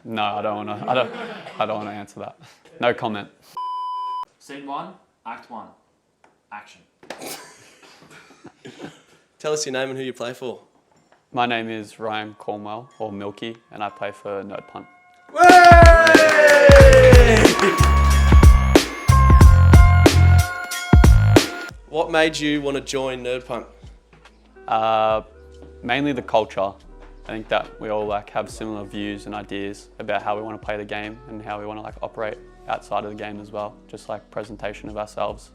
No, I don't want to answer that. No comment. Scene 1, Act 1. Action. Tell us your name and who you play for. My name is Ryan Cornwell, or Milky, and I play for Nerd Punt. What made you want to join Nerd Punt? Mainly the culture. I think that we all have similar views and ideas about how we want to play the game and how we want to operate outside of the game as well. Just presentation of ourselves,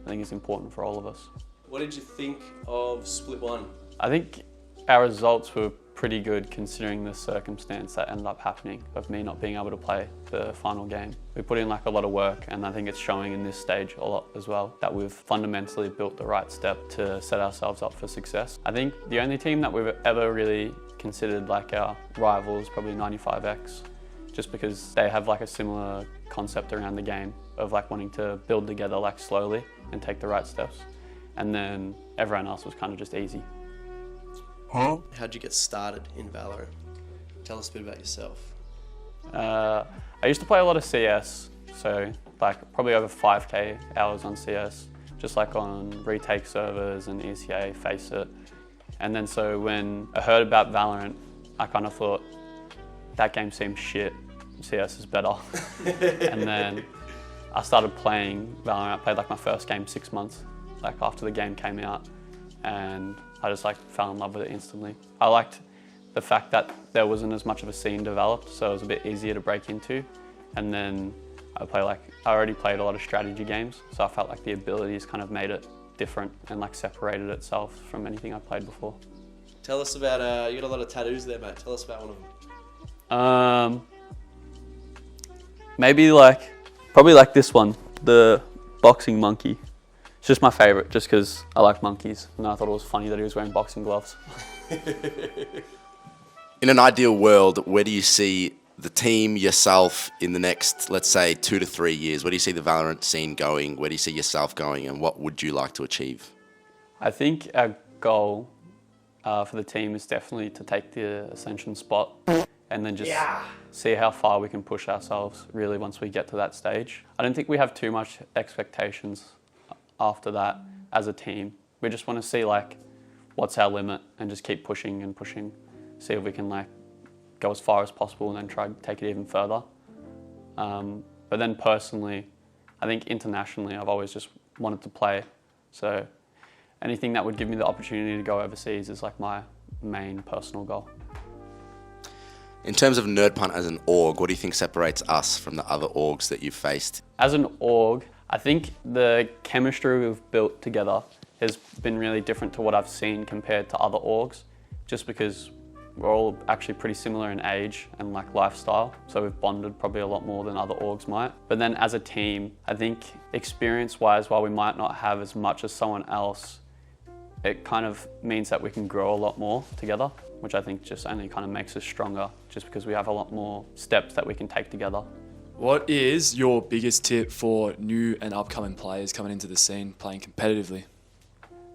I think is important for all of us. What did you think of Split 1? I think our results were pretty good considering the circumstance that ended up happening of me not being able to play the final game. We put in a lot of work, and I think it's showing in this stage a lot as well, that we've fundamentally built the right step to set ourselves up for success. I think the only team that we've ever really considered our rival is probably 95X, just because they have a similar concept around the game of wanting to build together slowly and take the right steps. And then everyone else was kind of just easy. How'd you get started in Valorant? Tell us a bit about yourself. I used to play a lot of CS, so probably over 5k hours on CS, just on retake servers and ECA, Face It. And then so when I heard about Valorant, I kind of thought, that game seems shit, CS is better. And then I started playing Valorant. I played my first game 6 months after the game came out, and I just fell in love with it instantly. I liked the fact that there wasn't as much of a scene developed, so it was a bit easier to break into. And then I already played a lot of strategy games, so I felt the abilities kind of made it different and separated itself from anything I played before. Tell us about, you got a lot of tattoos there, mate. Tell us about one of them. Maybe probably this one, the boxing monkey. It's just my favourite, just because I like monkeys, and I thought it was funny that he was wearing boxing gloves. In an ideal world, where do you see the team, yourself, in the next, let's say, 2 to 3 years? Where do you see the Valorant scene going? Where do you see yourself going, and what would you like to achieve? I think our goal for the team is definitely to take the Ascension spot and then just see how far we can push ourselves, really, once we get to that stage. I don't think we have too much expectations after that as a team. We just want to see what's our limit and just keep pushing and pushing, see if we can go as far as possible and then try to take it even further. But then personally, I think internationally I've always just wanted to play, so anything that would give me the opportunity to go overseas is my main personal goal. In terms of Nerd Punt as an org, what do you think separates us from the other orgs that you've faced? As an org, I think the chemistry we've built together has been really different to what I've seen compared to other orgs, just because we're all actually pretty similar in age and lifestyle, so we've bonded probably a lot more than other orgs might. But then as a team, I think experience-wise, while we might not have as much as someone else, it kind of means that we can grow a lot more together, which I think just only kind of makes us stronger, just because we have a lot more steps that we can take together. What is your biggest tip for new and upcoming players coming into the scene, playing competitively?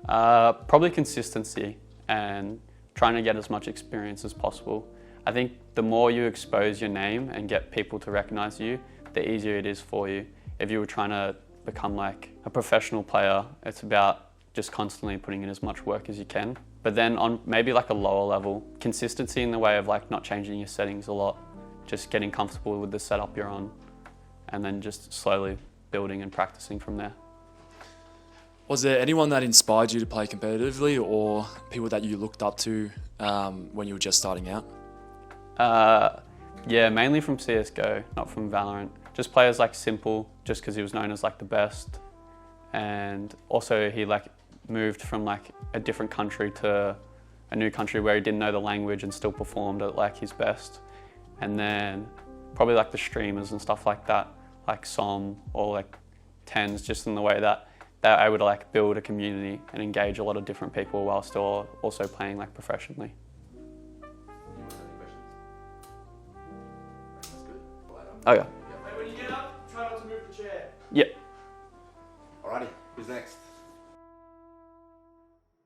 Probably consistency and trying to get as much experience as possible. I think the more you expose your name and get people to recognize you, the easier it is for you. If you were trying to become a professional player, it's about just constantly putting in as much work as you can. But then on maybe a lower level, consistency in the way of not changing your settings a lot, just getting comfortable with the setup you're on, and then just slowly building and practicing from there. Was there anyone that inspired you to play competitively, or people that you looked up to when you were just starting out? Yeah, mainly from CSGO, not from Valorant. Just players Simple, just because he was known as the best. And also he moved from a different country to a new country where he didn't know the language and still performed at his best. And then probably the streamers and stuff like that, Som or Tens, just in the way that they're able to build a community and engage a lot of different people while still also playing professionally. Oh yeah. When you get up, try not to move the chair. Yep. Alrighty, who's next?